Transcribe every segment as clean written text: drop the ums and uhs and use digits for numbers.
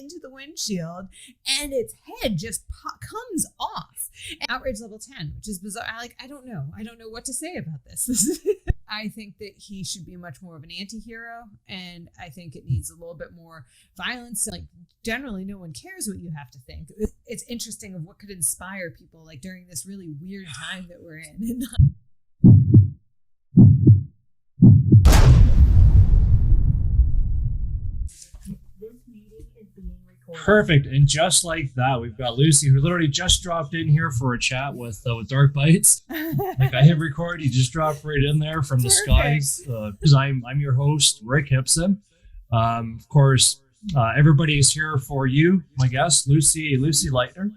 into the windshield and its head just comes off. Outrage level 10, which is bizarre. I don't know what to say about this. I think that he should be much more of an anti-hero, and I think it needs a little bit more violence. Like, generally, no one cares what you have to think. It's interesting of what could inspire people, like, during this really weird time that we're in. Perfect. And just like that, we've got Lucy, who literally just dropped in here for a chat with Dark Bites. Like, I hit record, he just dropped right in there from the skies, because I'm your host, Rick Hipson. Of course, everybody is here for you, my guest, Lucy Leitner.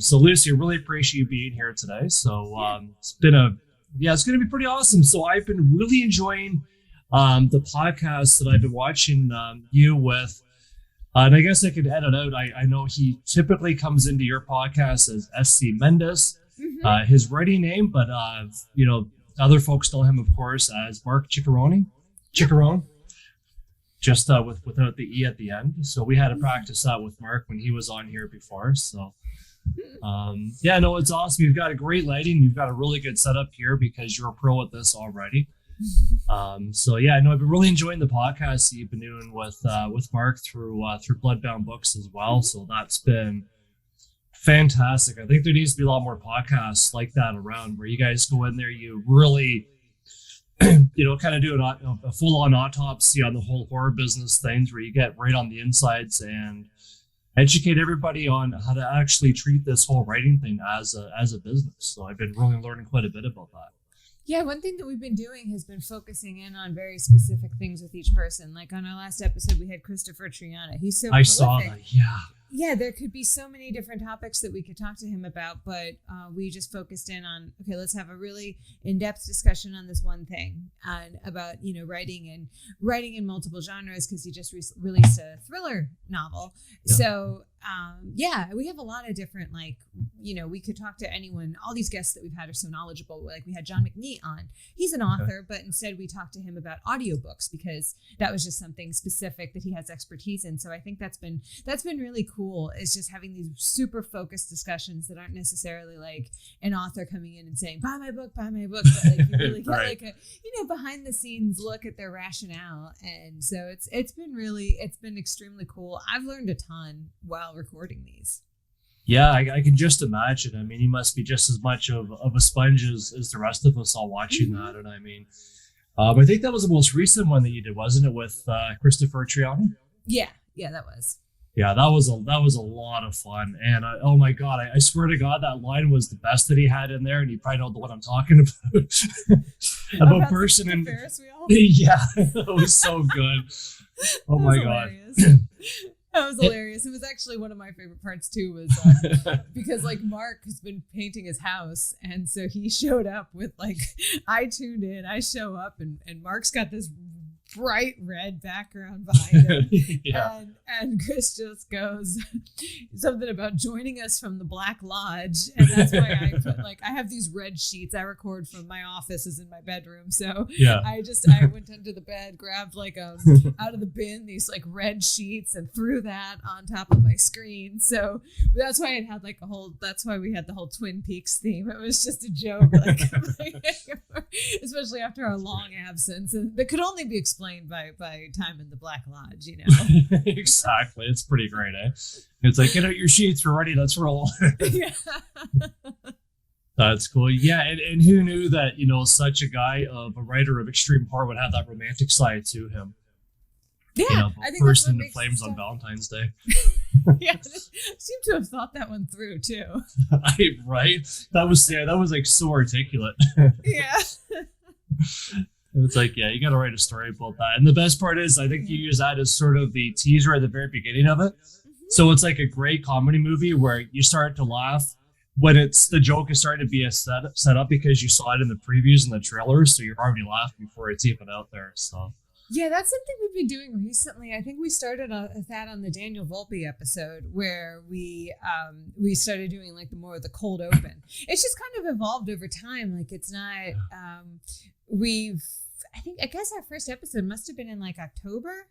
So Lucy, I really appreciate you being here today. So it's going to be pretty awesome. So I've been really enjoying the podcast that I've been watching you with. And I guess I could edit out. I know he typically comes into your podcast as SC Mendes, his writing name, but other folks know him, of course, as Mark Ciccarone, just without the E at the end. So we had to practice that with Mark when he was on here before. So it's awesome. You've got a great lighting. You've got a really good setup here because you're a pro at this already. I've been really enjoying the podcast that you've been doing with Mark through Bloodbound Books as well. So that's been fantastic. I think there needs to be a lot more podcasts like that around, where you guys go in there, you really kind of do a full-on autopsy on the whole horror business things, where you get right on the insides and educate everybody on how to actually treat this whole writing thing as a business. So I've been really learning quite a bit about that. Yeah, one thing that we've been doing has been focusing in on very specific things with each person. Like on our last episode, we had Christopher Triana. He's so prolific. Saw that, yeah. Yeah, there could be so many different topics that we could talk to him about, but we just focused in on, okay, let's have a really in-depth discussion on this one thing, and about, writing in multiple genres, because he just released a thriller novel. Yeah. So, we have a lot of different, we could talk to anyone. All these guests that we've had are so knowledgeable. Like, we had John McNeat on. He's an author, but instead we talked to him about audiobooks, because that was just something specific that he has expertise in. So I think that's been really cool, is just having these super focused discussions that aren't necessarily like an author coming in and saying, buy my book, but like you really get right. Like a behind the scenes look at their rationale. And so it's been extremely cool. I've learned a ton while recording these. Yeah, I can just imagine. I mean, you must be just as much of a sponge as the rest of us all watching that. And I mean, I think that was the most recent one that you did, wasn't it, with Christopher Triana? Yeah, that was. Yeah, that was a lot of fun. And oh my God, I swear to God, that line was the best that he had in there. And you probably know what I'm talking about. about person in Ferris wheel? Yeah, that was so good. Oh my God. That was hilarious. It was actually one of my favorite parts too, was because Mark has been painting his house, and so he showed up with I tuned in, I show up, and Mark's got this bright red background behind him. Yeah. And Chris just goes something about joining us from the Black Lodge, and that's why I put I have these red sheets I record from my office is in my bedroom, so yeah. I went under the bed, grabbed out of the bin these red sheets and threw that on top of my screen. So that's why it had that's why we had the whole Twin Peaks theme. It was just a joke, especially after our long absence, and that could only be explained by time in the Black Lodge, Exactly. It's pretty great, eh? It's get out your sheets, we're ready, let's roll. Yeah. That's cool. Yeah, and who knew that, such a guy of a writer of extreme horror would have that romantic side to him. Yeah, I think burst into flames on Valentine's Day. Yeah, I seem to have thought that one through too. Right? That was so articulate. Yeah. It's you got to write a story about that. And the best part is, I think you use that as sort of the teaser at the very beginning of it. Mm-hmm. So it's like a great comedy movie where you start to laugh when the joke is starting to be a set up because you saw it in the previews and the trailers. So you're already laughing before it's even out there. So yeah, that's something we've been doing recently. I think we started that on the Daniel Volpe episode, where we started doing the the cold open. It's just kind of evolved over time. It's not, I guess our first episode must have been in October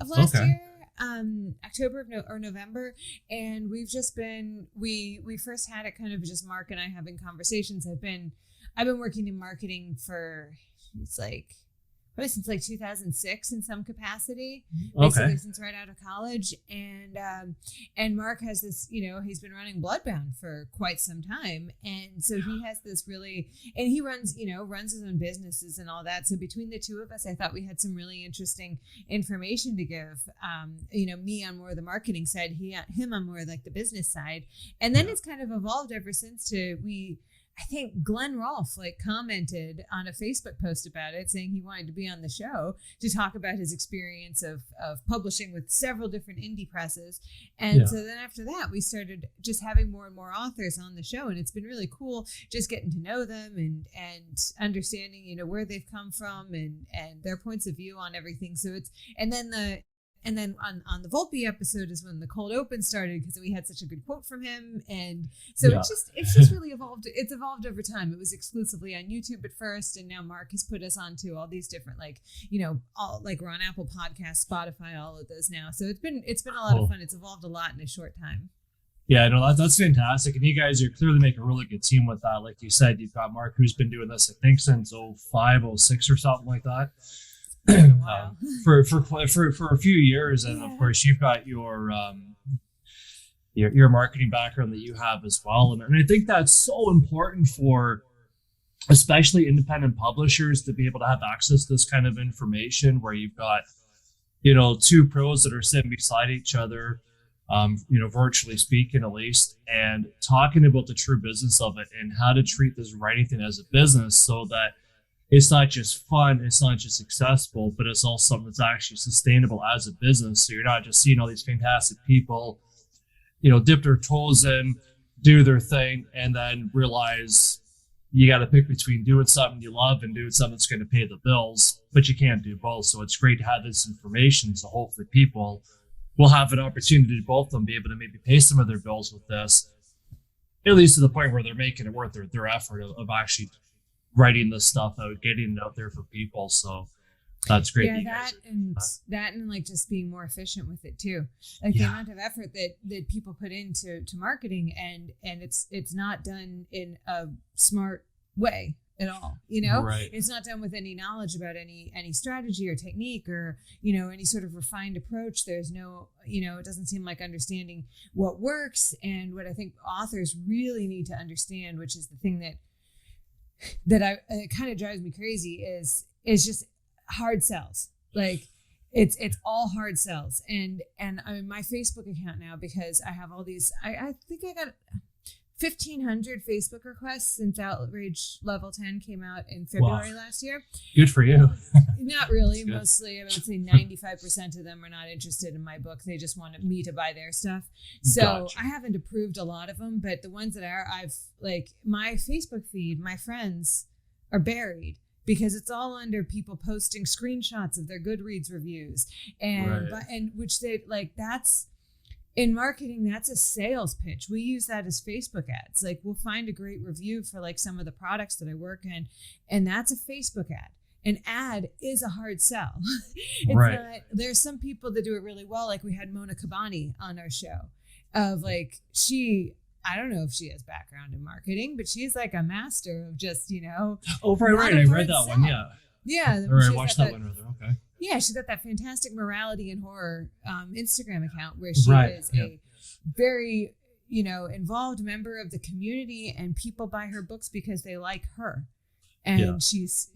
of last year. October or November, and we've just been we first had it kind of just Mark and I having conversations. I've been working in marketing for probably since like 2006 in some capacity, basically since right out of college. And Mark has this, he's been running Bloodbound for quite some time. And so he has this really, and he runs his own businesses and all that. So between the two of us, I thought we had some really interesting information to give. Me on more of the marketing side, him on more like the business side. And then it's kind of evolved ever since I think Glenn Rolfe commented on a Facebook post about it, saying he wanted to be on the show to talk about his experience of publishing with several different indie presses. And so then after that, we started just having more and more authors on the show. And it's been really cool just getting to know them and understanding, where they've come from and their points of view on everything. So and then on the Volpe episode is when the cold open started, because we had such a good quote from him. And so it's just really evolved. It's evolved over time. It was exclusively on YouTube at first. And now Mark has put us onto all these different, all we're on Apple Podcasts, Spotify, all of those now. So it's been a lot of fun. It's evolved a lot in a short time. Yeah, no, that's fantastic. And you guys are clearly making a really good team with that. Like you said, you've got Mark, who's been doing this, I think, since 05, 06 or something like that. For a few years, and of course you've got your marketing background that you have as well, and I think that's so important for especially independent publishers to be able to have access to this kind of information, where you've got two pros that are sitting beside each other, virtually speaking at least, and talking about the true business of it and how to treat this writing thing as a business, so that it's not just fun, it's not just successful, but it's also something that's actually sustainable as a business. So you're not just seeing all these fantastic people, dip their toes in, do their thing, and then realize you got to pick between doing something you love and doing something that's going to pay the bills, but you can't do both. So it's great to have this information, so hopefully people will have an opportunity to do both of them, be able to maybe pay some of their bills with this, at least to the point where they're making it worth their effort of actually writing this stuff out, getting it out there for people. So that's great. Yeah, that and like just being more efficient with it too. Like the amount of effort that people put into marketing, and it's not done in a smart way at all. Right. It's not done with any knowledge about any strategy or technique or any sort of refined approach. There's no it doesn't seem like understanding what works. And what I think authors really need to understand, which is the thing that it kind of drives me crazy, is just hard sells. Like it's all hard sells. And I'm in my Facebook account now, because I have all these, I think I got 1,500 Facebook requests since Outrage Level 10 came out in February last year. Good for you. Not really. Mostly, I would say 95% of them are not interested in my book. They just want me to buy their stuff. So gotcha. I haven't approved a lot of them, but the ones that are, my Facebook feed, my friends are buried, because it's all under people posting screenshots of their Goodreads reviews, and which they that's. In marketing, that's a sales pitch. We use that as Facebook ads. Like, we'll find a great review for some of the products that I work in, and that's a Facebook ad. An ad is a hard sell. It's not, there's some people that do it really well. Like, we had Mona Kabani on our show. I don't know if she has background in marketing, but she's like a master of just, Oh, right. I read that one. Yeah. Yeah. Or I watched that one rather. Okay. Yeah, she's got that fantastic morality and horror Instagram account, where she is a very, involved member of the community, and people buy her books because they like her. And she's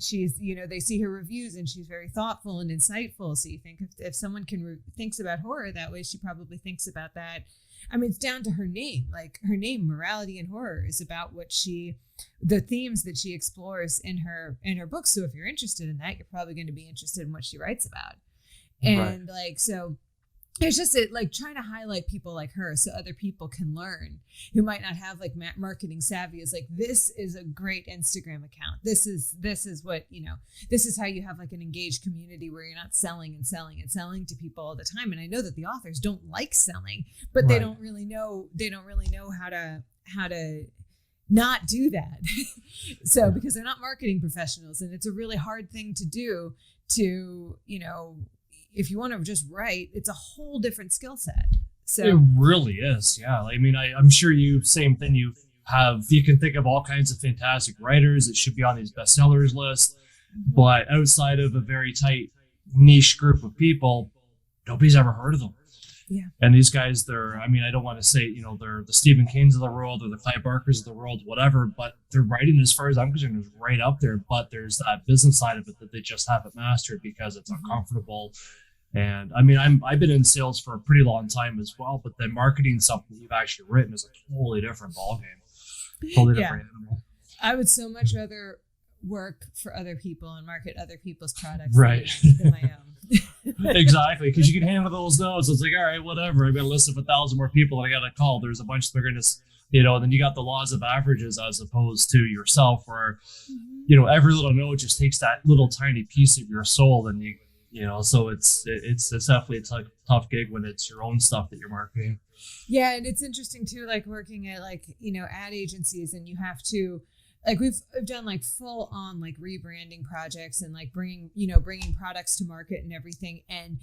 they see her reviews, and she's very thoughtful and insightful. So you think if someone thinks about horror that way, she probably thinks about that. I mean, it's down to her name. Like, her name, Morality and Horror, is about the themes that she explores in her books. So if you're interested in that, you're probably going to be interested in what she writes about. And so it's just trying to highlight people like her, so other people can learn, who might not have marketing savvy, is this is a great Instagram account. This is what, this is how you have an engaged community, where you're not selling and selling and selling to people all the time. And I know that the authors don't like selling, but they don't really know how to not do that. So, because they're not marketing professionals, and it's a really hard thing to do, to, if you want to just write, it's a whole different skill set. So it really is. Yeah. I mean, I'm sure same thing. You can think of all kinds of fantastic writers that should be on these bestsellers lists, but outside of a very tight niche group of people, nobody's ever heard of them. Yeah. And these guys, I don't want to say, they're the Stephen Kings of the world or the Clive Barkers of the world, whatever, but their writing, as far as I'm concerned, is right up there. But there's that business side of it that they just haven't mastered because it's uncomfortable. And I mean, I've been in sales for a pretty long time as well, but then marketing something you've actually written is a totally different ballgame. Totally different animal. I would so much rather work for other people and market other people's products than my own. Exactly, because you can handle those notes. It's like, all right, whatever. I've got a list of 1,000 more people that I got to call. There's a bunch that are going to, and then you got the laws of averages as opposed to yourself, where, every little note just takes that little tiny piece of your soul, and so it's definitely a tough gig when it's your own stuff that you're marketing. Yeah, and it's interesting too, like working at ad agencies, and you have to we've done like full on like rebranding projects and like bringing products to market and everything, and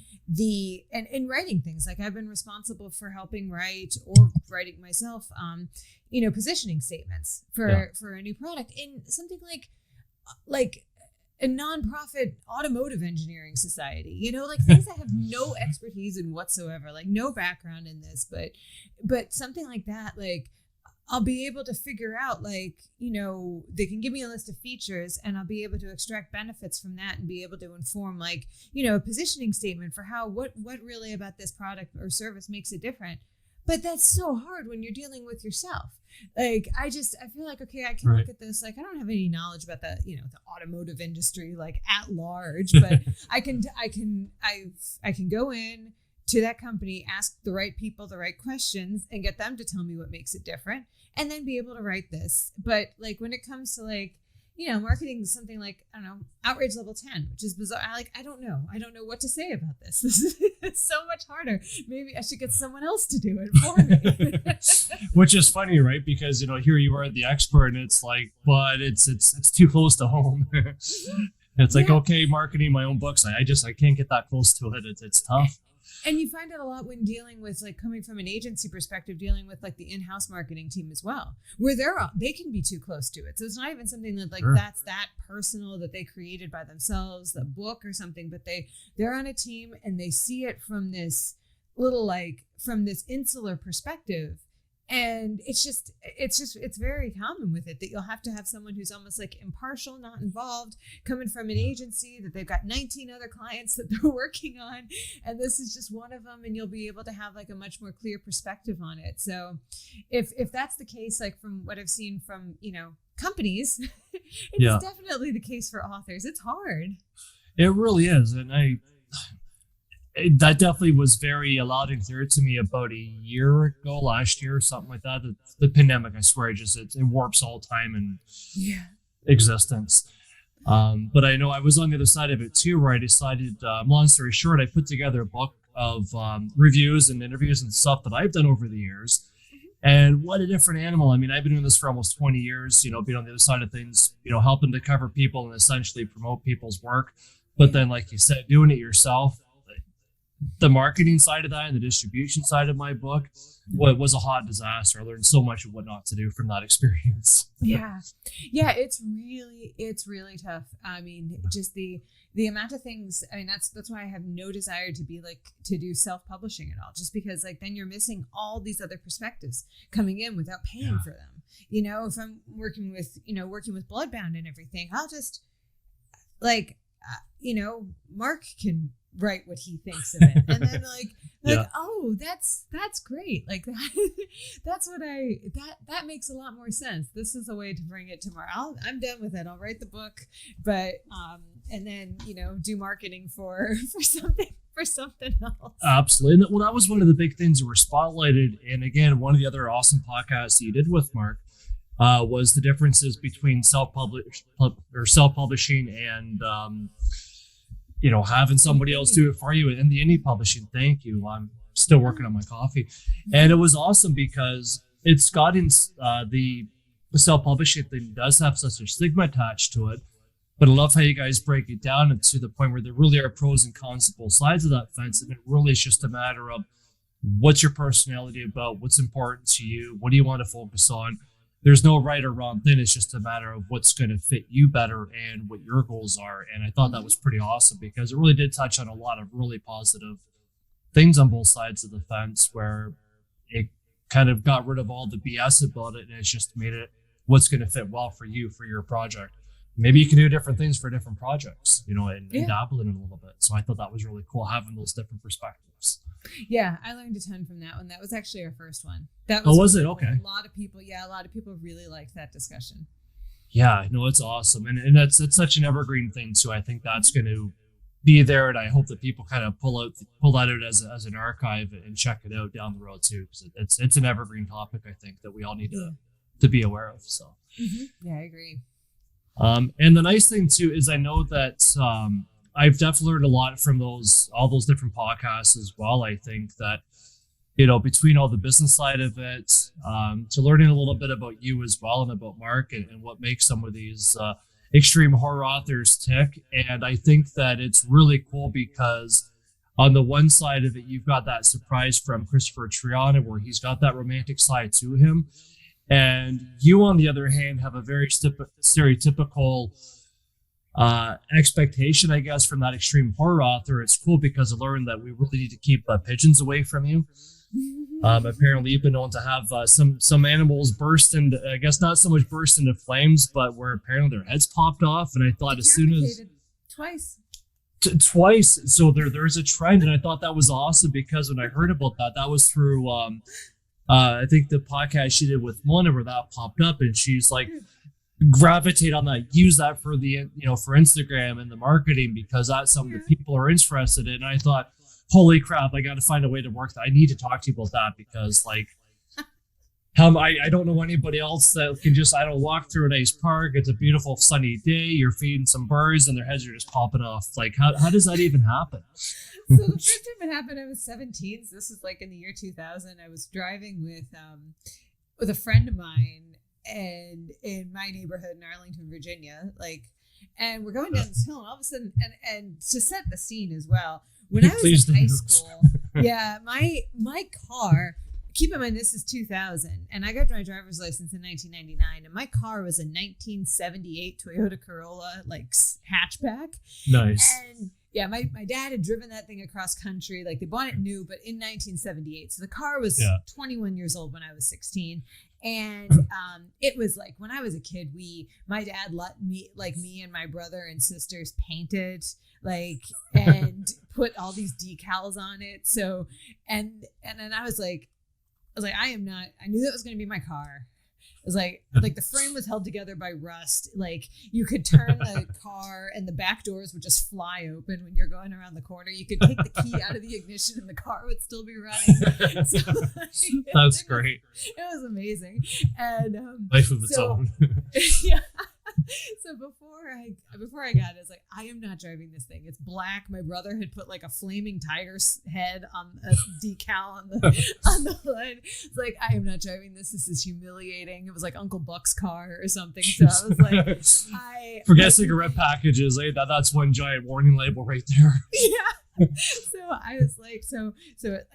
writing things. Like I've been responsible for helping write or writing myself, positioning statements for a new product in something like a nonprofit automotive engineering society, things I have no expertise in whatsoever, like no background in this, but something like that, like I'll be able to figure out, they can give me a list of features and I'll be able to extract benefits from that and be able to inform a positioning statement for what really about this product or service makes it different. But that's so hard when you're dealing with yourself. Like, I feel like, okay, I can look at this. Like, I don't have any knowledge about the automotive industry, like at large, but I can go in to that company, ask the right people the right questions and get them to tell me what makes it different, and then be able to write this. But like, when it comes to marketing something like, I don't know, Outrage level 10, which is bizarre. I don't know what to say about this. It's so much harder. Maybe I should get someone else to do it for me. Which is funny, right? Because, here you are the expert and it's like, but it's too close to home. It's like, okay, marketing my own books. I can't get that close to it. It's tough. And you find it a lot when dealing with coming from an agency perspective, dealing with the in-house marketing team as well, where they can be too close to it. So it's not even something that that's that personal that they created by themselves, the book or something, but they're on a team and they see it from this little from this insular perspective. And it's very common with it that you'll have to have someone who's almost impartial, not involved, coming from an agency that they've got 19 other clients that they're working on, and this is just one of them, and you'll be able to have a much more clear perspective on it. So if that's the case, from what I've seen from companies, it's definitely the case for authors. It's hard. It really is, and that definitely was very loud and clear to me about a year ago, last year, or something like that. The pandemic, I swear, it warps all time and existence. But I know I was on the other side of it too, where I decided, long story short, I put together a book of reviews and interviews and stuff that I've done over the years. And what a different animal. I mean, I've been doing this for almost 20 years, being on the other side of things, helping to cover people and essentially promote people's work. But then, like you said, doing it yourself, the marketing side of that and the distribution side of my book was a hot disaster. I learned so much of what not to do from that experience. Yeah, it's really tough. I mean, just the amount of things. I mean, that's why I have no desire to be to do self-publishing at all. Just because then you're missing all these other perspectives coming in without paying for them. If I'm working with Bloodbound and everything, I'll just Mark can write what he thinks of it, and then oh, that's great, that's what that makes a lot more sense. This is a way to bring it to Mark. I'm done with it. I'll write the book, but and then do marketing for something else. Absolutely. Well, that was one of the big things that were spotlighted, and again, one of the other awesome podcasts that you did with Mark was the differences between self-publishing and having somebody else do it for you in the indie publishing. Thank you. I'm still working on my coffee. And it was awesome because it's gotten the self-publishing thing does have such a stigma attached to it. But I love how you guys break it down to the point where there really are pros and cons to both sides of that fence. And it really is just a matter of what's your personality about, what's important to you, what do you want to focus on. There's no right or wrong thing. It's just a matter of what's going to fit you better and what your goals are. And I thought that was pretty awesome because it really did touch on a lot of really positive things on both sides of the fence, where it kind of got rid of all the BS about it and it's just made it what's going to fit well for you, for your project. Maybe you can do different things for different projects, and dabble in it a little bit. So I thought that was really cool, having those different perspectives. Yeah, I learned a ton from that one. That was actually our first one. Was it? Okay. A lot of people really liked that discussion. Yeah, no, it's awesome. And it's such an evergreen thing too. I think that's going to be there, and I hope that people kind of pull that out as an archive and check it out down the road too, because it's an evergreen topic, I think, that we all need to be aware of. So yeah, I agree. And the nice thing too is I know that I've definitely learned a lot from all those different podcasts as well. I think that between all the business side of it, to learning a little bit about you as well and about Mark and what makes some of these extreme horror authors tick. And I think that it's really cool because on the one side of it, you've got that surprise from Christopher Triana where he's got that romantic side to him. And you, on the other hand, have a very stereotypical expectation, I guess, from that extreme horror author. It's cool because I learned that we really need to keep pigeons away from you. Apparently, you've been known to have some animals burst into, I guess not so much burst into flames, but where apparently their heads popped off. And I thought as soon as twice. So there's a trend, and I thought that was awesome because when I heard about that was through I think the podcast she did with Mona where that popped up, and she's like, gravitate on that, use that for the for Instagram and the marketing because that's something that people are interested in. And I thought, holy crap, I got to find a way to work that. I need to talk to you about that because I don't know anybody else that can just, walk through a nice park. It's a beautiful sunny day. You're feeding some birds and their heads are just popping off. Like, how does that even happen? So the first time it happened, I was 17. So this is in the year 2000. I was driving with a friend of mine and in my neighborhood in Arlington, Virginia, and we're going down this hill and all of a sudden, and to set the scene as well, when I was in high school, my car, keep in mind, this is 2000, and I got my driver's license in 1999, and my car was a 1978 Toyota Corolla, hatchback. Nice. And yeah, my dad had driven that thing across country. They bought it new, but in 1978. So the car was 21 years old when I was 16. And it was when I was a kid, my dad let me and my brother and sisters painted and put all these decals on it. So, and then I was like, I knew that was going to be my car. It was like the frame was held together by rust. You could turn the car and the back doors would just fly open when you're going around the corner. You could take the key out of the ignition and the car would still be running. So, that's great. It was amazing. And life of its own. Yeah. So before I got it, it's I am not driving this thing. It's black. My brother had put a flaming tiger's head on a decal on the hood. It's I am not driving this. This is humiliating. It was Uncle Buck's car or something. So I was forget cigarette packages. That's one giant warning label right there. Yeah. So I was so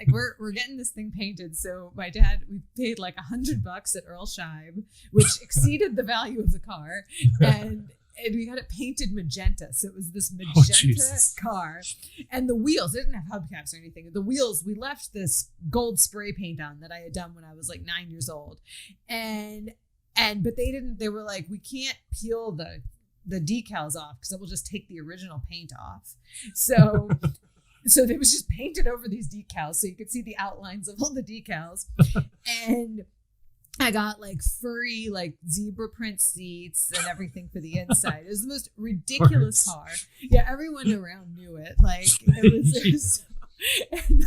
we're getting this thing painted. So my dad, we paid $100 at Earl Scheib, which exceeded the value of the car, and we got it painted magenta. So it was this magenta car, and the wheels, it didn't have hubcaps or anything. The wheels, we left this gold spray paint on that I had done when I was 9 years old, but they didn't. They were we can't peel the decals off because it will just take the original paint off. So they was just painted over these decals so you could see the outlines of all the decals. And I got furry zebra print seats and everything for the inside. It was the most ridiculous car. Yeah, everyone around knew it. It was And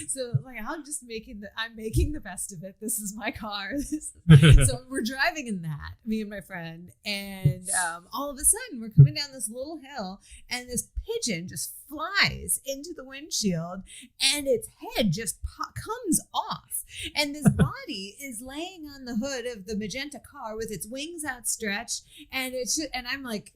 so like I'm making the best of it. This is my car. So we're driving in that, me and my friend, and all of a sudden we're coming down this little hill, and this pigeon just flies into the windshield, and its head just comes off, and this body is laying on the hood of the magenta car with its wings outstretched, and I'm like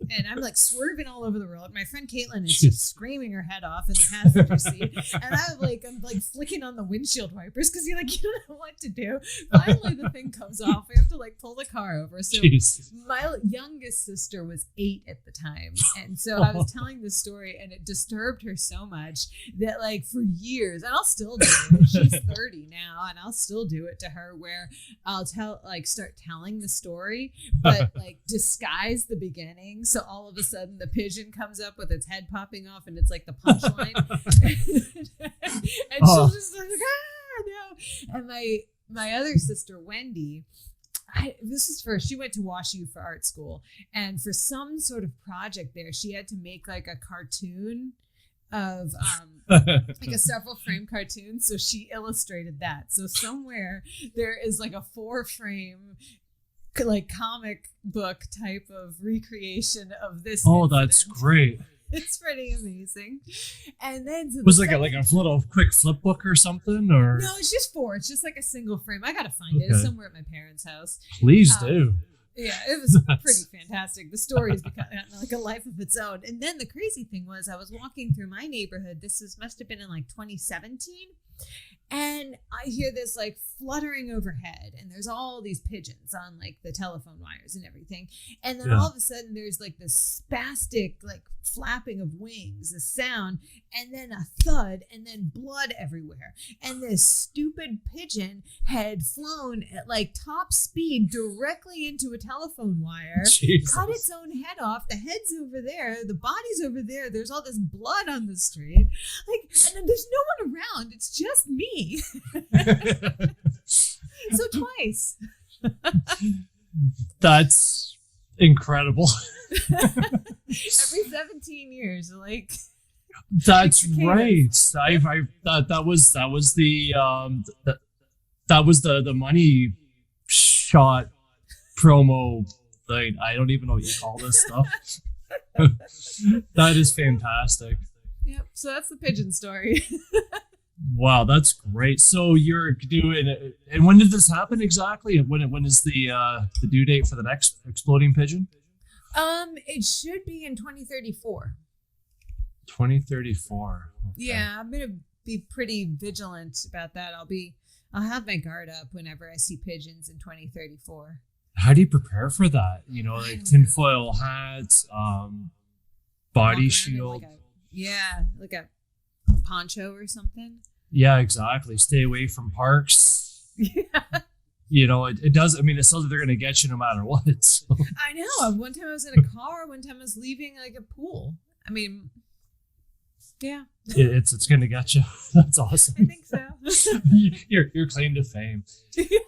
swerving all over the road. My friend Caitlin is just screaming her head off in the passenger seat, and I'm like flicking on the windshield wipers because you don't know what to do. Finally, the thing comes off. We have to like pull the car over. So my youngest sister was 8 at the time, and so I was telling this story, and it disturbed her so much that like for years, and I'll still do it. She's 30 now, and I'll still do it to her, where I'll start telling the story, but like disguise the beginning. So all of a sudden the pigeon comes up with its head popping off, and it's like the punchline. And she'll just like, no. And my other sister, Wendy, she went to WashU for art school, and for some sort of project there, she had to make like a cartoon of like a several frame cartoon. So she illustrated that. So somewhere there is like a 4-frame like comic book type of recreation of this. Oh, that's great. It's pretty amazing. And then was like a little quick flip book or something, or no? It's just 4. It's just like a single frame. I gotta find it. It's somewhere at my parents' house. Please do. Yeah, it was pretty fantastic. The story has become like a life of its own. And then the crazy thing was, I was walking through my neighborhood. Must have been in like 2017. And I hear this like fluttering overhead, and there's all these pigeons on like the telephone wires and everything. And then all of a sudden there's like this spastic like flapping of wings, a sound, and then a thud, and then blood everywhere. And this stupid pigeon had flown at like top speed directly into a telephone wire, cut its own head off. The head's over there, the body's over there. There's all this blood on the street. Like, and then there's no one around. It's just me. So twice. That's incredible. Every 17 years, like that's right. That was the money shot promo thing. I don't even know what you call this stuff. That is fantastic. Yep. So that's the pigeon story. Wow, that's great. So you're doing, and when did this happen exactly? When is the due date for the next exploding pigeon? It should be in 2034. 2034. Okay. Yeah, I'm gonna be pretty vigilant about that. I'll have my guard up whenever I see pigeons in 2034. How do you prepare for that? Like tinfoil hats, body shield. Like a poncho or something. Yeah, exactly. Stay away from parks. Yeah. It does. I mean, it sounds like they're going to get you no matter what. So. I know. One time I was in a car. One time I was leaving like a pool. I mean, yeah. It's going to get you. That's awesome. I think so. You're claim to fame. Yeah.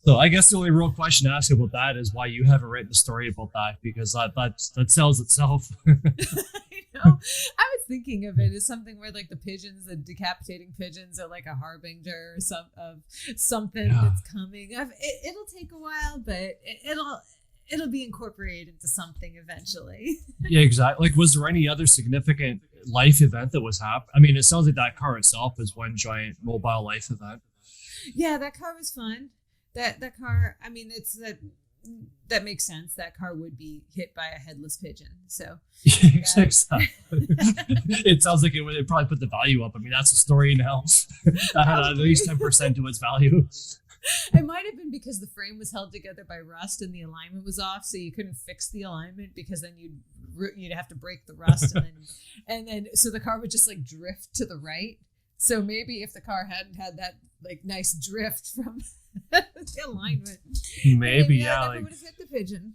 So I guess the only real question to ask about that is why you haven't written the story about that, because that sells itself. I know. I was thinking of it as something where like the decapitating pigeons are like a harbinger of something that's coming. It'll take a while, but it'll be incorporated into something eventually. Yeah, exactly. Like, was there any other significant life event that was happening? I mean, it sounds like that car itself is one giant mobile life event. Yeah, that car was fun. That car, I mean, that makes sense. That car would be hit by a headless pigeon. So exactly. It sounds like it would probably put the value up. I mean, that's a story now. That had at least 10% to its value. It might have been because the frame was held together by rust and the alignment was off, so you couldn't fix the alignment, because then you'd have to break the rust, and then so the car would just like drift to the right. So maybe if the car hadn't had that like nice drift from the alignment, maybe never would have hit the pigeon.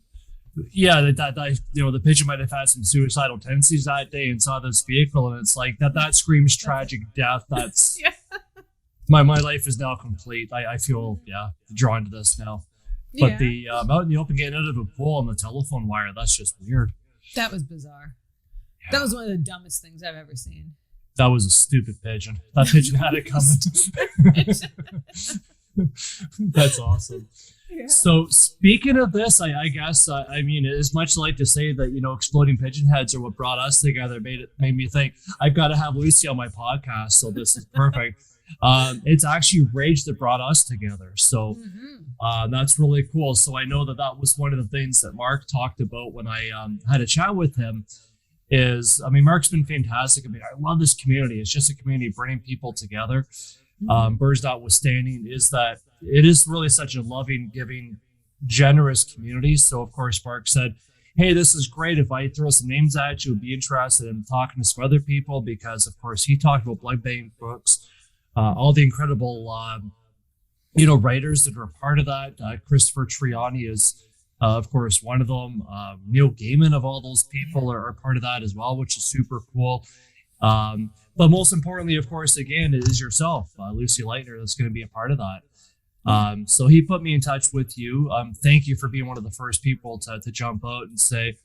Yeah, that the pigeon might have had some suicidal tendencies that day and saw this vehicle, and it's like that screams tragic death. That's my life is now complete. I feel drawn to this now. But the out in the open, getting out of a pool on the telephone wire, that's just weird. That was bizarre. Yeah. That was one of the dumbest things I've ever seen. That was a stupid pigeon. That pigeon had it coming. That's awesome. Yeah. So speaking of this, I guess I mean, as much as I like to say that, you know, exploding pigeon heads are what brought us together, made me think I've got to have Lucy on my podcast, so this is perfect. It's actually Rage that brought us together, so that's really cool. So I know that was one of the things that Mark talked about when I had a chat with him. Is, I mean, Mark's been fantastic. I mean, I love this community. It's just a community bringing people together. Birds notwithstanding, is that it is really such a loving, giving, generous community. So of course Mark said, hey, this is great. If I throw some names at you, would be interested in talking to some other people, because of course he talked about blood bank books, all the incredible writers that are a part of that. Christopher Triani is of course one of them. Neil Gaiman, of all those people, are part of that as well, which is super cool. But most importantly, of course, again, it is yourself, Lucy Leitner, that's going to be a part of that. So he put me in touch with you. Thank you for being one of the first people to jump out and say,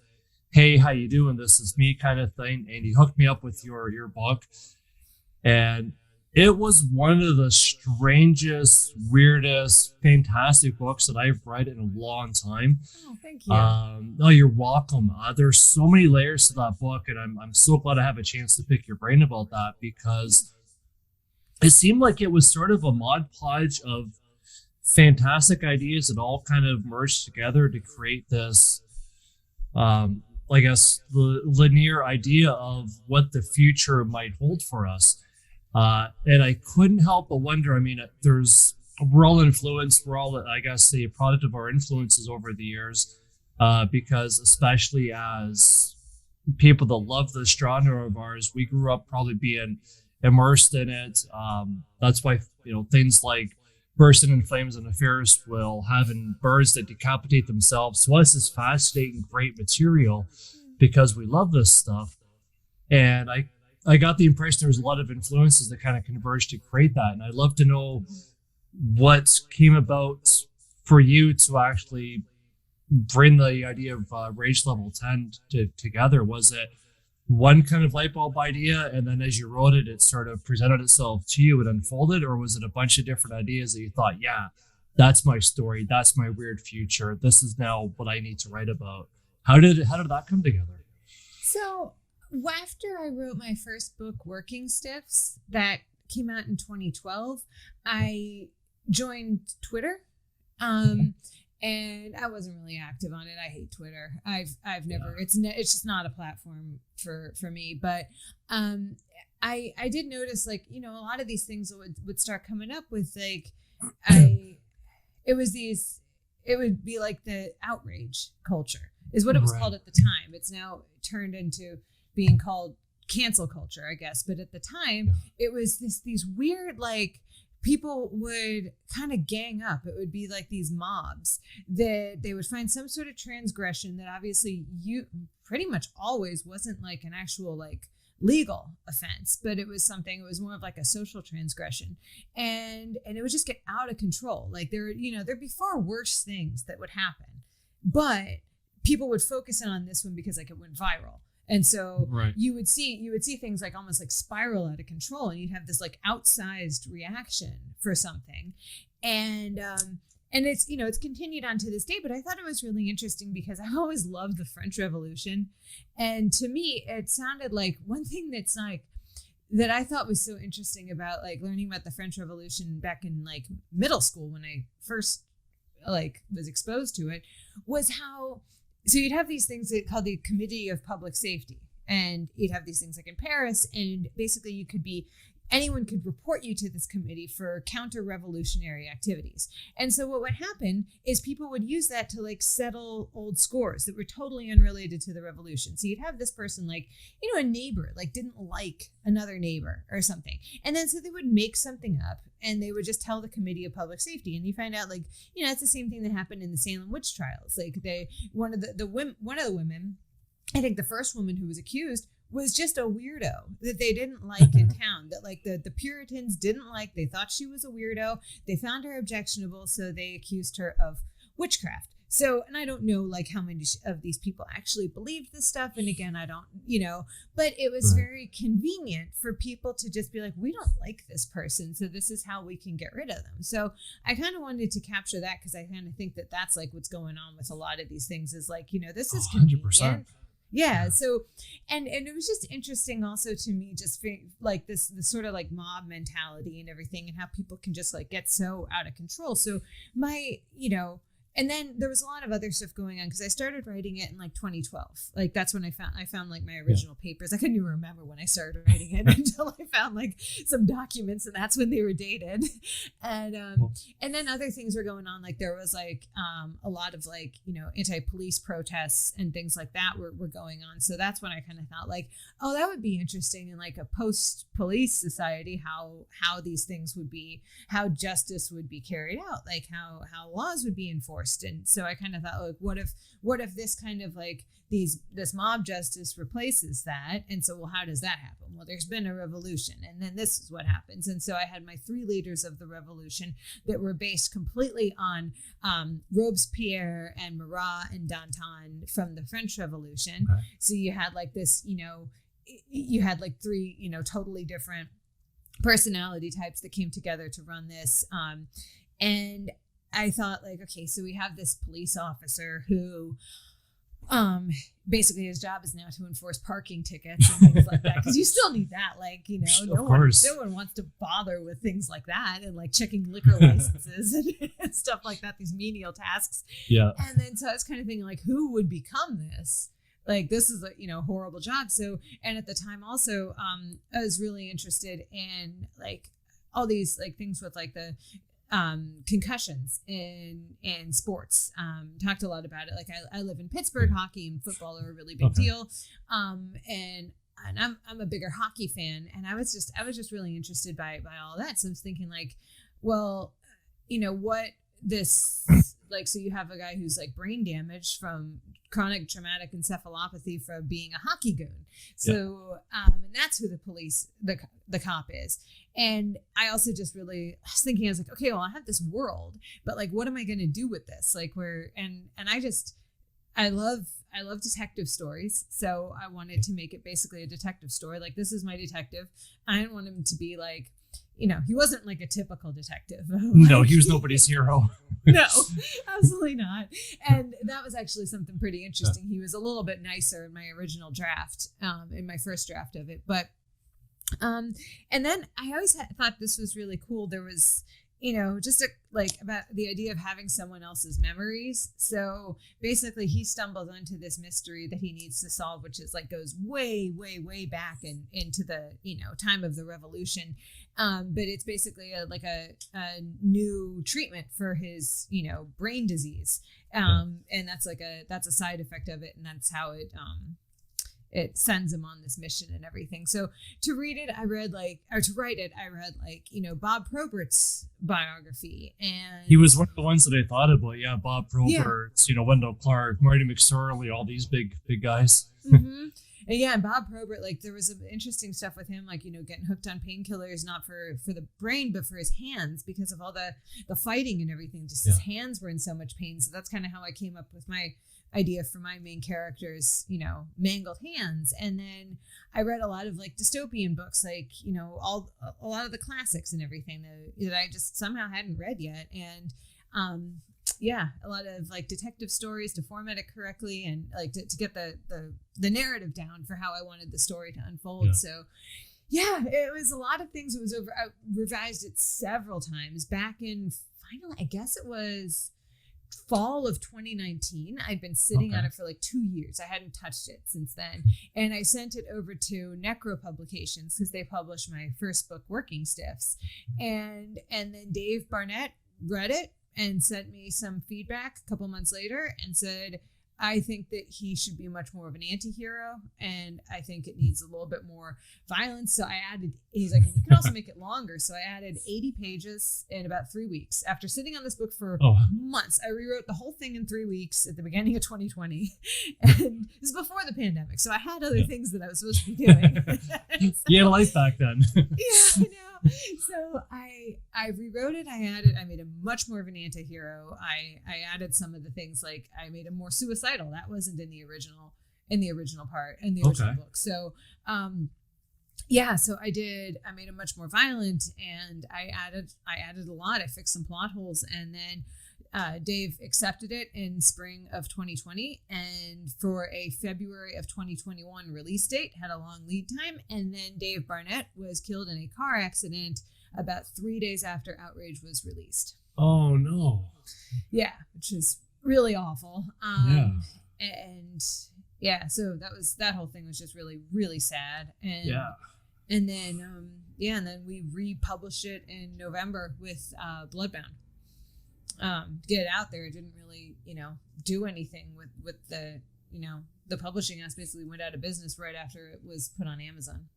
hey, how you doing? This is me, kind of thing. And he hooked me up with your book. And it was one of the strangest, weirdest, fantastic books that I've read in a long time. Oh, thank you. No, you're welcome. There's so many layers to that book, and I'm so glad I have a chance to pick your brain about that, because it seemed like it was sort of a mod podge of fantastic ideas that all kind of merged together to create this, I guess, the linear idea of what the future might hold for us. And I couldn't help but wonder, I mean, we're all influenced. We're all, I guess, the product of our influences over the years, because especially as people that love this genre of ours, we grew up probably being immersed in it. That's why, things like Bursting in Flames and Affairs will having birds that decapitate themselves. To us is fascinating, great material, because we love this stuff. And I got the impression there was a lot of influences that kind of converged to create that. And I'd love to know what came about for you to actually bring the idea of Rage Level 10 together. Was it one kind of light bulb idea, and then as you wrote it, it sort of presented itself to you and unfolded? Or was it a bunch of different ideas that you thought, yeah, that's my story, that's my weird future, this is now what I need to write about? How did that come together? So after I wrote my first book, Working Stiffs, that came out in 2012, I joined Twitter. And I wasn't really active on it. I hate Twitter. I've never, it's just not a platform for me. But I did notice, like, a lot of these things would start coming up with, like, it would be like the outrage culture is what it was called at the time. It's now turned into being called cancel culture, I guess. But at the time, it was these weird, like, people would kind of gang up. It would be like these mobs that they would find some sort of transgression that obviously you pretty much always wasn't like an actual, like, legal offense, but it was more of like a social transgression. And it would just get out of control. Like, there'd be far worse things that would happen, but people would focus in on this one because, like, it went viral. And so you would see things like almost like spiral out of control, and you'd have this like outsized reaction for something. And it's, it's continued on to this day, but I thought it was really interesting because I always loved the French Revolution. And to me, it sounded like one thing that's like, that I thought was so interesting about, like, learning about the French Revolution back in, like, middle school when I first, like, was exposed to it, was how, so you'd have these things that called the Committee of Public Safety, and you'd have these things like in Paris, and basically anyone could report you to this committee for counter-revolutionary activities. And so what would happen is people would use that to, like, settle old scores that were totally unrelated to the revolution. So you'd have this person, like, a neighbor, like, didn't like another neighbor or something. And then so they would make something up, and they would just tell the Committee of Public Safety. And you find out, like, it's the same thing that happened in the Salem witch trials. Like, one of the women, I think the first woman who was accused, was just a weirdo that they didn't like in town, that, like, the Puritans didn't like. They thought she was a weirdo. They found her objectionable, so they accused her of witchcraft. So, and I don't know like how many of these people actually believed this stuff. And again, I don't, but it was very convenient for people to just be like, we don't like this person, so this is how we can get rid of them. So I kind of wanted to capture that, because I kind of think that that's like what's going on with a lot of these things, is like, this is 100%. Yeah. So, and it was just interesting also to me, just like this sort of like mob mentality and everything, and how people can just like get so out of control. So and then there was a lot of other stuff going on, because I started writing it in like 2012. Like that's when I found like my original papers. I couldn't even remember when I started writing it until I found like some documents, and that's when they were dated. And then other things were going on. Like there was like a lot of like, anti-police protests and things like that were going on. So that's when I kind of thought like, oh, that would be interesting in like a post-police society, how these things would be, how justice would be carried out, like how laws would be enforced. And so I kind of thought, like, what if this kind of like this mob justice replaces that? And so, well, how does that happen? Well, there's been a revolution, and then this is what happens. And so I had my 3 leaders of the revolution that were based completely on Robespierre and Marat and Danton from the French Revolution. Okay. So you had like this, you had like 3, totally different personality types that came together to run this. And I thought like, okay, so we have this police officer who basically his job is now to enforce parking tickets and things like that, because you still need that, like, no one wants to bother with things like that, and like checking liquor licenses and stuff like that, these menial tasks. Yeah. And then so I was kind of thinking like, who would become this? Like, this is a horrible job. So, and at the time also I was really interested in like all these like things with like the concussions in sports. Talked a lot about it. Like I live in Pittsburg. Hockey and football are a really big deal. And I'm a bigger hockey fan, and I was just really interested by all that. So I was thinking like, well, what this like, so you have a guy who's like brain damaged from chronic traumatic encephalopathy from being a hockey goon. So, and that's who the cop is. And I also just really was thinking, I was like, okay, well, I have this world, but like, what am I going to do with this? Like I love detective stories. So I wanted to make it basically a detective story. Like, this is my detective. I didn't want him to be like, he wasn't like a typical detective. No, he was nobody's hero. No, absolutely not. And that was actually something pretty interesting. He was a little bit nicer in my original draft, in my first draft of it. But, and then I always thought this was really cool. There was, just about the idea of having someone else's memories. So basically he stumbles into this mystery that he needs to solve, which is like goes way, way, way back into the, time of the revolution. But it's basically a new treatment for his, brain disease. And that's that's a side effect of it. And that's how it sends him on this mission and everything. So to read it, I read Bob Probert's biography, and he was one of the ones that I thought about. Yeah, Bob Probert, Wendell Clark, Marty McSorley, all these big guys. Mm-hmm. And Bob Probert, like there was some interesting stuff with him, like, getting hooked on painkillers, not for the brain, but for his hands, because of all the fighting and everything. Just his hands were in so much pain. So that's kind of how I came up with my idea for my main character's, mangled hands. And then I read a lot of like dystopian books, like, a lot of the classics and everything that I just somehow hadn't read yet. And a lot of like detective stories to format it correctly, and like to get the narrative down for how I wanted the story to unfold. So it was a lot of things. It was I revised it several times back in finally, I guess it was fall of 2019. I'd been sitting on it for like 2 years. I hadn't touched it since then. And I sent it over to Necro Publications, because they published my first book, Working Stiffs. And then Dave Barnett read it and sent me some feedback a couple months later and said, I think that he should be much more of an anti-hero, and I think it needs a little bit more violence. So he's like, you can also make it longer. So I added 80 pages in about 3 weeks. After sitting on this book for months, I rewrote the whole thing in 3 weeks at the beginning of 2020. And this is before the pandemic. So I had other things that I was supposed to be doing. You had a life back then. I know. So I rewrote it. I made him much more of an anti-hero. I added some of the things, like I made him more suicidal. That wasn't in the original part in the original book. So so I made him much more violent, and I added a lot. I fixed some plot holes, and then Dave accepted it in spring of 2020, and for a February of 2021 release date, had a long lead time. And then Dave Barnett was killed in a car accident about 3 days after Outrage was released. Oh no. Yeah, which is really awful. And so that whole thing was just really, really sad. And and then we republished it in November with Bloodbound. Get it out there. It didn't really, do anything with the, the publishing house basically went out of business right after it was put on Amazon.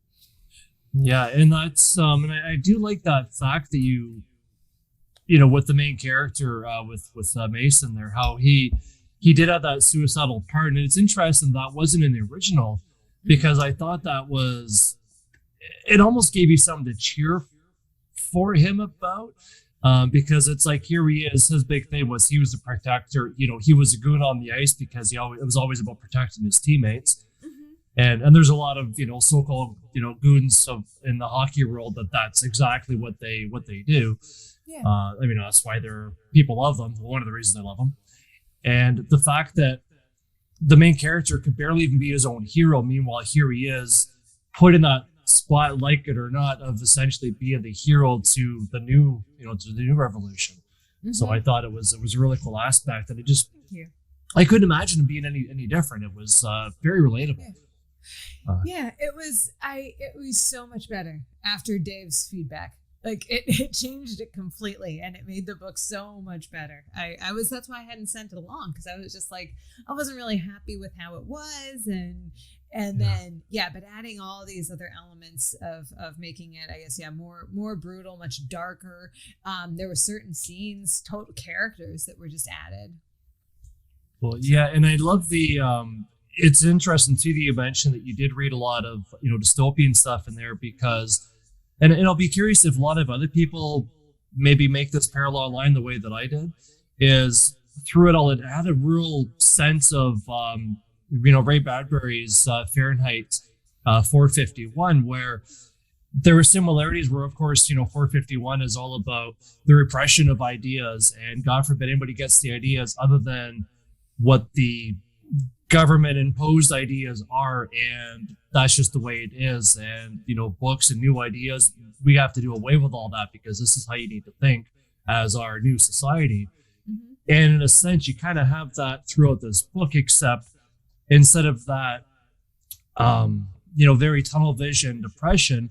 Yeah, and that's and I do like that fact that you with the main character with Mason there, how he did have that suicidal part, and it's interesting that wasn't in the original, because I thought that was, it almost gave you something to cheer for him about. Because it's like, here he is, his big thing was he was a protector, he was a goon on the ice because it was always about protecting his teammates. Mm-hmm. And there's a lot of, so-called, goons in the hockey world that's exactly what they do. Yeah. That's why people love them. One of the reasons they love them. And the fact that the main character could barely even be his own hero. Meanwhile, here he is put in that spot, like it or not, of essentially being the hero to the new, to the new revolution. Mm-hmm. So I thought it was a really cool aspect, and it just, I couldn't imagine it being any different. It was very relatable. It was so much better after Dave's feedback. Like it changed it completely, and it made the book so much better. That's why I hadn't sent it along, because I was just like, I wasn't really happy with how it was, then but adding all these other elements of making it, I guess, more brutal, much darker. There were certain scenes, total characters that were just added. Well, yeah, and I love the it's interesting too that you mentioned that you did read a lot of dystopian stuff in there, because and I'll be curious if a lot of other people maybe make this parallel line the way that I did, is through it all, it had a real sense of Ray Bradbury's Fahrenheit 451, where there were similarities where, of course, 451 is all about the repression of ideas, and God forbid anybody gets the ideas other than what the government imposed ideas are, and that's just the way it is. And books and new ideas, we have to do away with all that, because this is how you need to think as our new society. Mm-hmm. And in a sense, you kind of have that throughout this book, except instead of that, very tunnel vision depression,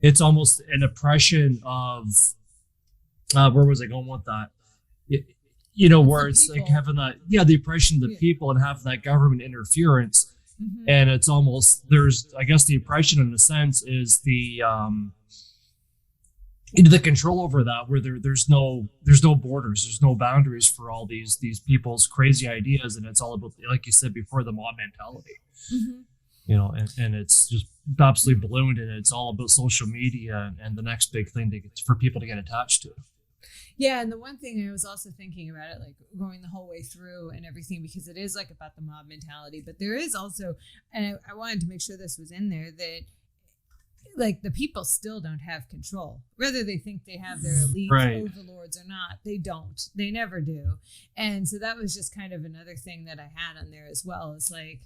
it's almost an oppression of, where was I going with that? Where it's like having that, the oppression of the people, and having that government interference. Mm-hmm. And it's almost, I guess the oppression in a sense is the control over that, where there's no borders, there's no boundaries for all these people's crazy ideas, and it's all about, like you said before, the mob mentality. Mm-hmm. And it's just absolutely ballooned, and it's all about social media and the next big thing for people to get attached to. Yeah, and the one thing I was also thinking about it, like going the whole way through and everything, because it is like about the mob mentality, but there is also, and I wanted to make sure this was in there, that like the people still don't have control. Whether they think they have their elite overlords or not, they don't. They never do. And so that was just kind of another thing that I had on there as well. Is like,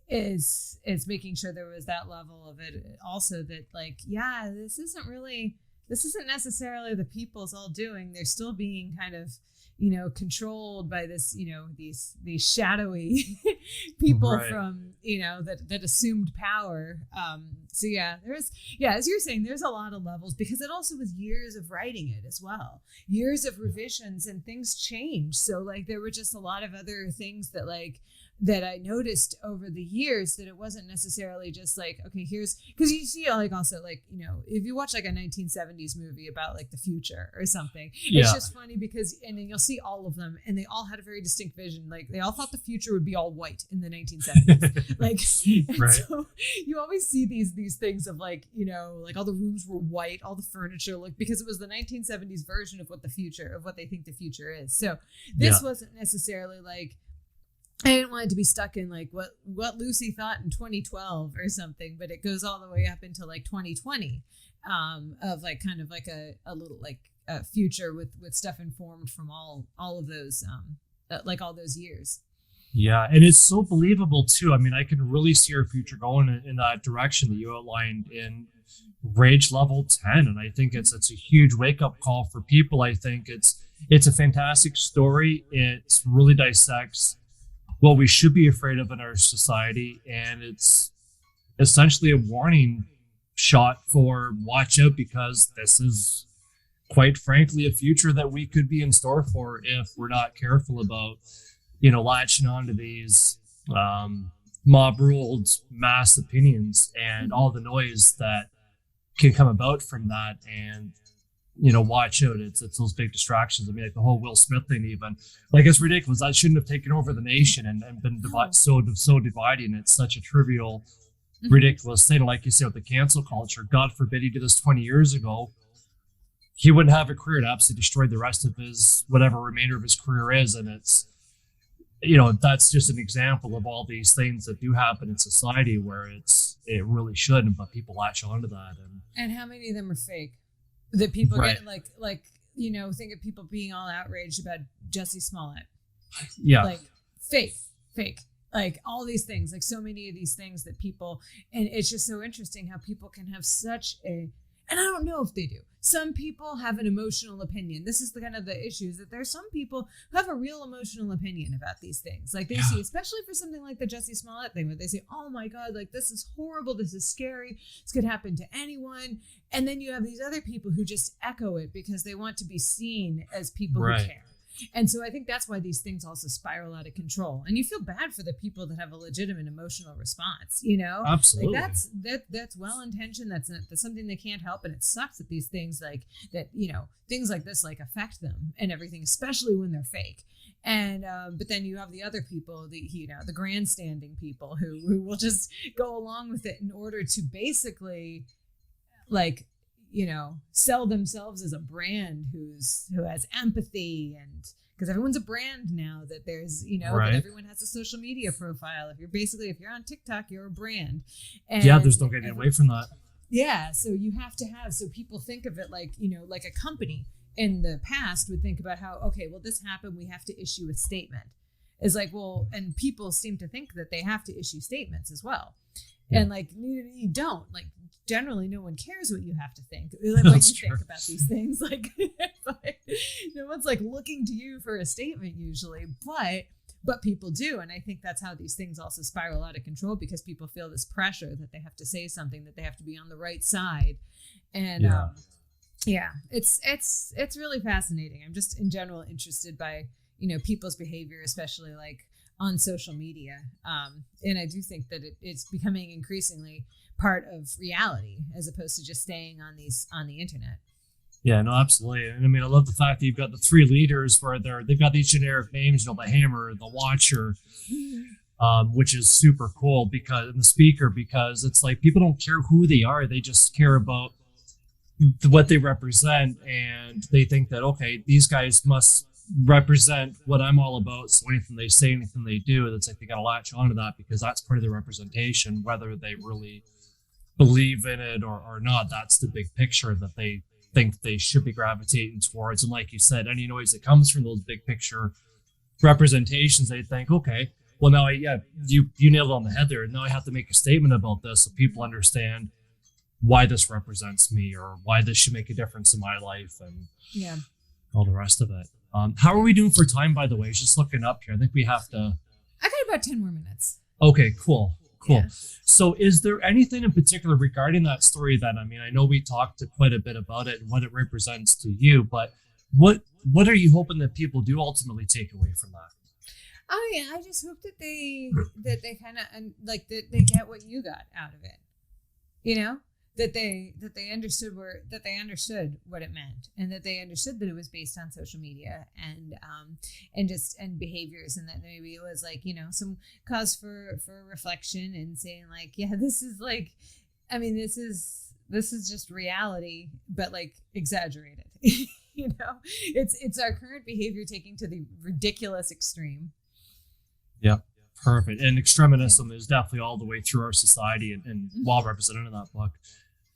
is making sure there was that level of it also, that like, this isn't necessarily the people's all doing. They're still being kind of, controlled by this, these shadowy people from, that assumed power. So as you're saying, there's a lot of levels, because it also was years of writing it as well, years of revisions, and things changed. So like, there were just a lot of other things that like, that I noticed over the years that it wasn't necessarily just like, okay, here's, because you see like also like, you know, if you watch like a 1970s movie about like the future or something, it's just funny because, and then you'll see all of them and they all had a very distinct vision. Like they all thought the future would be all white in the 1970s. Like, right. So you always see these things of like, you know, like all the rooms were white, all the furniture looked, because it was the 1970s version of what they think the future is. So this wasn't necessarily like, I didn't want it to be stuck in like what Lucy thought in 2012 or something, but it goes all the way up into like 2020, of like kind of like a little like a future with stuff informed from all of those like all those years. Yeah, and it's so believable too. I mean, I can really see our future going in that direction that you outlined in Rage Level 10, and I think it's a huge wake up call for people. I think it's a fantastic story. It really dissects what we should be afraid of in our society, and it's essentially a warning shot for watch out, because this is quite frankly a future that we could be in store for if we're not careful about, you know, latching onto these mob ruled mass opinions and all the noise that can come about from that. And you know, watch out. It's those big distractions. I mean, like the whole Will Smith thing, even like it's ridiculous. That shouldn't have taken over the nation and been so dividing. It's such a trivial, ridiculous thing. Like you said with the cancel culture, God forbid he did this 20 years ago, he wouldn't have a career. It absolutely destroyed the rest of his whatever remainder of his career is. And it's, you know, that's just an example of all these things that do happen in society where it really shouldn't, but people latch onto that. And how many of them are fake? That people get like, you know, think of people being all outraged about Jussie Smollett. Yeah. Like fake, like all these things, like so many of these things that people, and it's just so interesting how people can have such a, and I don't know if they do. Some people have an emotional opinion. This is the kind of the issue, is that there's some people who have a real emotional opinion about these things. Like they see, especially for something like the Jussie Smollett thing, where they say, oh my God, like this is horrible. This is scary. This could happen to anyone. And then you have these other people who just echo it because they want to be seen as people who care. And so I think that's why these things also spiral out of control. And you feel bad for the people that have a legitimate emotional response, you know? Absolutely. Like that's well-intentioned. That's something they can't help. And it sucks that these things like that, you know, things like this like affect them and everything, especially when they're fake. And but then you have the other people, the grandstanding people who will just go along with it in order to basically like, you know, sell themselves as a brand who has empathy, and because everyone's a brand now, that there's, you know, that everyone has a social media profile. If you're on TikTok, you're a brand. And there's no getting away from that. Yeah. So you have to have, so people think of it like, you know, like a company in the past would think about how, okay, well, this happened, we have to issue a statement. It's like, well, and people seem to think that they have to issue statements as well. And like you don't, like generally no one cares what you have to think, like what you think about these things. Like but no one's like looking to you for a statement usually, but people do. And I think that's how these things also spiral out of control, because people feel this pressure that they have to say something, that they have to be on the right side. And it's really fascinating. I'm just in general interested by, you know, people's behavior, especially like on social media. And I do think that it's becoming increasingly part of reality as opposed to just staying on the internet. Yeah, no, absolutely. And I mean, I love the fact that you've got the three leaders where they've got these generic names, you know, the Hammer, the Watcher, which is super cool, and the Speaker, because it's like people don't care who they are. They just care about what they represent. And they think that, okay, these guys must represent what I'm all about. So anything they say, anything they do, that's like they got to latch onto that because that's part of their representation, whether they really believe in it or not. That's the big picture that they think they should be gravitating towards. And like you said, any noise that comes from those big picture representations, they think, okay, well now you nailed it on the head there. Now I have to make a statement about this so people understand why this represents me or why this should make a difference in my life and all the rest of it. How are we doing for time, by the way? Just looking up here. I think we have to... I got about 10 more minutes. Okay, cool. Yeah. So is there anything in particular regarding that story then? I mean, I know we talked quite a bit about it and what it represents to you, but what are you hoping that people do ultimately take away from that? Oh yeah, I just hope that they kind of like that they get what you got out of it. You know, that they understood what it meant, and that they understood that it was based on social media and behaviors, and that maybe it was like, you know, some cause for reflection and saying like, yeah, this is like, I mean, this is just reality, but like exaggerated. You know, it's our current behavior taking to the ridiculous extreme. Yeah, perfect. And extremism is definitely all the way through our society and well represented in that book.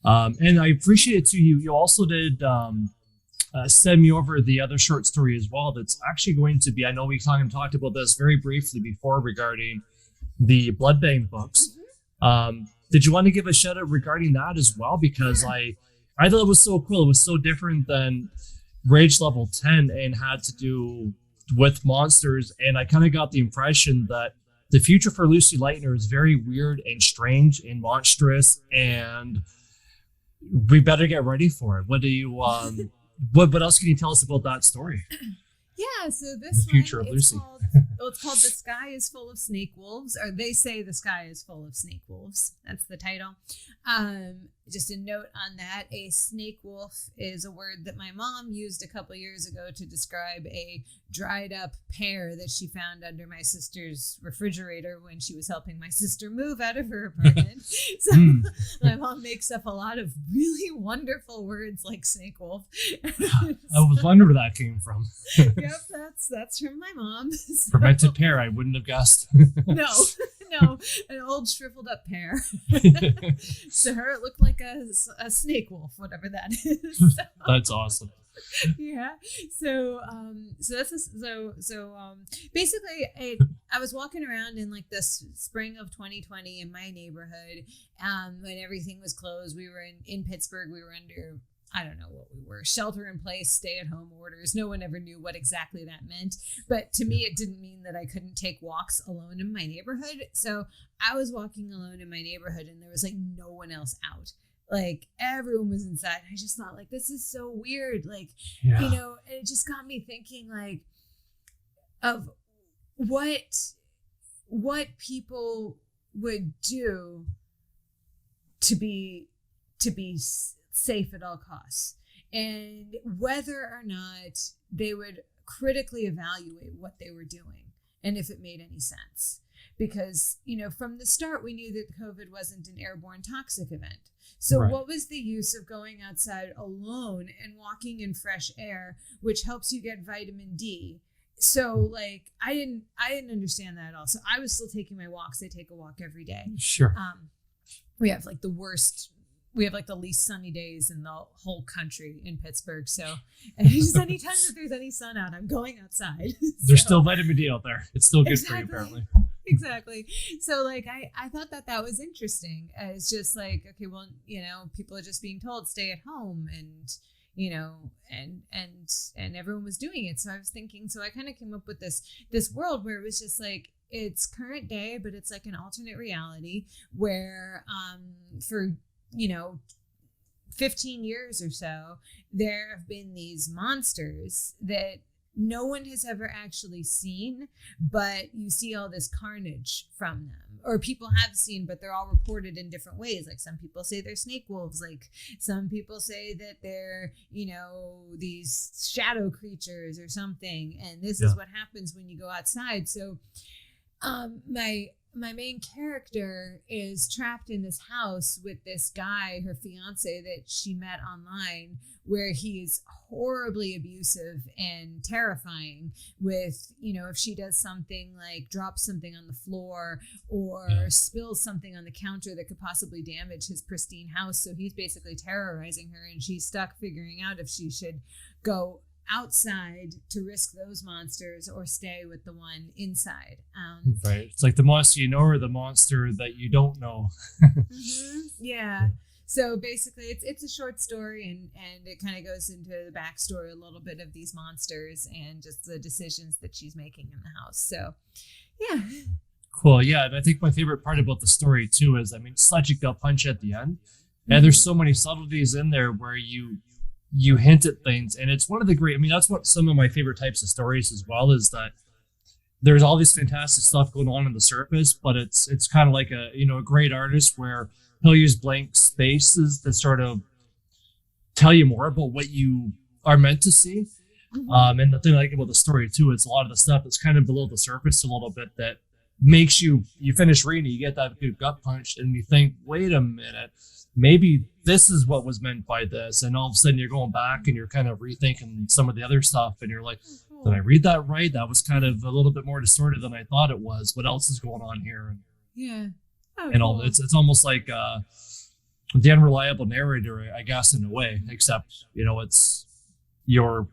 And I appreciate it too. You also did send me over the other short story as well. That's actually going to be, I know we talked about this very briefly before regarding the blood bank books. Did you want to give a shout out regarding that as well? Because I thought it was so cool. It was so different than Rage Level 10 and had to do with monsters. And I kind of got the impression that the future for Lucy Leitner is very weird and strange and monstrous, and we better get ready for it. What do you what else can you tell us about that story? Yeah, so this the future one, of Lucy. It's called The Sky is Full of Snake Wolves, or they say the sky is full of snake wolves. That's the title. Just a note on that, a snake wolf is a word that my mom used a couple years ago to describe a dried up pear that she found under my sister's refrigerator when she was helping my sister move out of her apartment. So my mom makes up a lot of really wonderful words like snake wolf. I was wondering where that came from. Yep, that's from my mom. So. Fermented pear, I wouldn't have guessed. No, an old shriveled up pear. To her, it looked like a snake wolf, whatever that is. So, that's awesome. Yeah. So basically, I was walking around in like this spring of 2020 in my neighborhood, when everything was closed. We were in Pittsburg. We were under, I don't know what we were, shelter in place, stay at home orders. No one ever knew what exactly that meant. But to me, it didn't mean that I couldn't take walks alone in my neighborhood. So I was walking alone in my neighborhood and there was like no one else out. Like everyone was inside. I just thought like, this is so weird. Like, you know, and it just got me thinking like of what people would do to be safe at all costs, and whether or not they would critically evaluate what they were doing and if it made any sense. Because, you know, from the start, we knew that COVID wasn't an airborne toxic event. So what was the use of going outside alone and walking in fresh air, which helps you get vitamin D? So like, I didn't understand that at all. So I was still taking my walks. I take a walk every day. Sure. We have like the least sunny days in the whole country in Pittsburgh. So just anytime that there's any sun out, I'm going outside. There's still vitamin D out there. It's still good for you, apparently. Exactly. So like, I thought that was interesting. It's just like, okay, well, you know, people are just being told stay at home, and, you know, and everyone was doing it. So I was thinking, so I kind of came up with this world where it was just like, it's current day, but it's like an alternate reality where, for, you know, 15 years or so, there have been these monsters that no one has ever actually seen, but you see all this carnage from them, or people have seen, but they're all reported in different ways. Like some people say they're snake wolves, like some people say that they're, you know, these shadow creatures or something. And this is what happens when you go outside. So my main character is trapped in this house with this guy, her fiance, that she met online, where he is horribly abusive and terrifying with, you know, if she does something like drops something on the floor or spills something on the counter that could possibly damage his pristine house. So he's basically terrorizing her, and she's stuck figuring out if she should go outside to risk those monsters or stay with the one inside. Right. It's like the monster you know or the monster that you don't know. Yeah. So basically it's a short story, and it kind of goes into the backstory a little bit of these monsters and just the decisions that she's making in the house. So yeah. Cool. Yeah. And I think my favorite part about the story too is, I mean, such a gut punch at the end. And there's so many subtleties in there where you hint at things, and it's one of the great, I mean, that's what some of my favorite types of stories as well, is that there's all this fantastic stuff going on the surface, but it's kind of like a great artist where he'll use blank spaces that sort of tell you more about what you are meant to see. And the thing I like about the story too, it's a lot of the stuff that's kind of below the surface a little bit that makes you finish reading, you get that good gut punch, and you think, wait a minute, maybe this is what was meant by this. And all of a sudden you're going back and you're kind of rethinking some of the other stuff, and you're like, did I read that right? That was kind of a little bit more distorted than I thought it was. What else is going on here? And all it's almost like the unreliable narrator, I guess, in a way, except it's your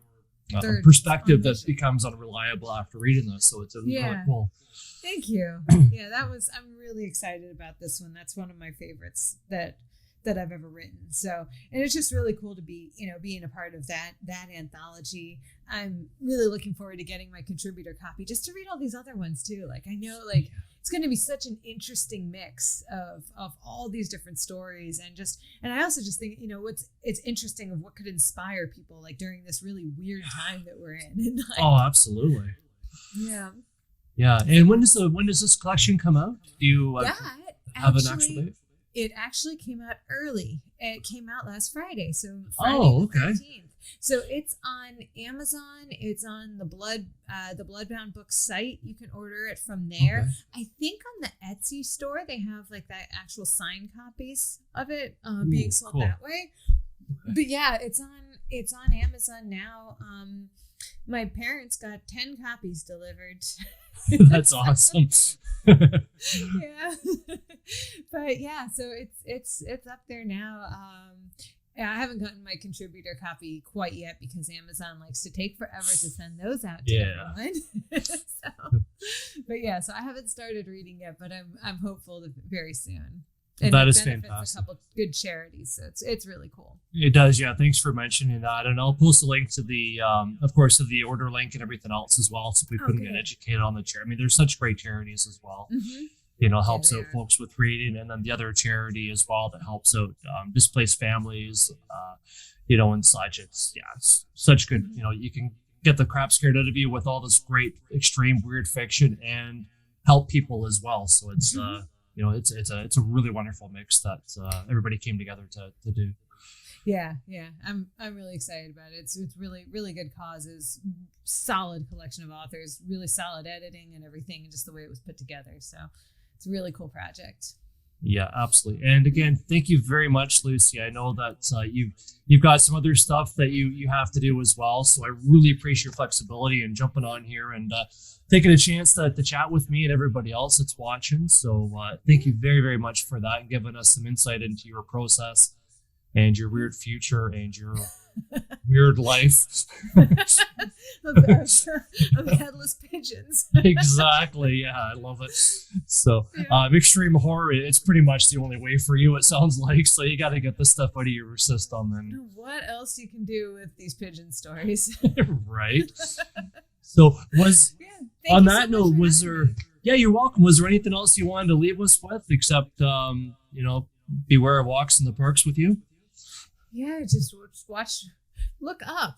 perspective that becomes unreliable after reading this. So it's really cool. Thank you. I'm really excited about this one. That's one of my favorites that I've ever written. So, and it's just really cool to be, being a part of that anthology. I'm really looking forward to getting my contributor copy just to read all these other ones too. Like, I know it's going to be such an interesting mix of all these different stories, and I also just think, it's interesting of what could inspire people like during this really weird time that we're in. And oh, absolutely. Yeah. Yeah. And when does this collection come out? Do you have an actual date? It actually came out early. It came out last Friday, so Friday the 13th. So it's on Amazon. It's on the Bloodbound Books site. You can order it from there. Okay. I think on the Etsy store they have like that actual signed copies of it being sold that way. Okay. But yeah, it's on Amazon now. My parents got 10 copies delivered. That's awesome. Yeah. But yeah, so it's up there now. I haven't gotten my contributor copy quite yet because Amazon likes to take forever to send those out to everyone. So I haven't started reading yet, but I'm hopeful that very soon. And that is fantastic. A couple good charities, so it's really cool. It does, yeah. Thanks for mentioning that, and I'll post a link to the, of course, to the order link and everything else as well, so people can get educated on the charity. I mean, there's such great charities as well. Mm-hmm. Helps out folks with reading, and then the other charity as well that helps out displaced families, and such. It's such good. Mm-hmm. You can get the crap scared out of you with all this great, extreme, weird fiction, and help people as well. So it's. Mm-hmm. It's a really wonderful mix that everybody came together to do. Yeah. I'm really excited about it. It's really, really good causes, solid collection of authors, really solid editing and everything, and just the way it was put together. So it's a really cool project. Yeah, absolutely. And again, thank you very much, Lucy. I know that you've got some other stuff that you have to do as well. So I really appreciate your flexibility and jumping on here and taking a chance to chat with me and everybody else that's watching. So thank you very, very much for that and giving us some insight into your process and your weird future and your weird life of headless pigeons. Exactly. Yeah, I love it. So extreme horror, it's pretty much the only way for you, it sounds like. So you got to get this stuff out of your system. And what else you can do with these pigeon stories? Right. So on that note, was there? Yeah, you're welcome. Was there anything else you wanted to leave us with, except beware of walks in the parks with you? Yeah, just watch, look up.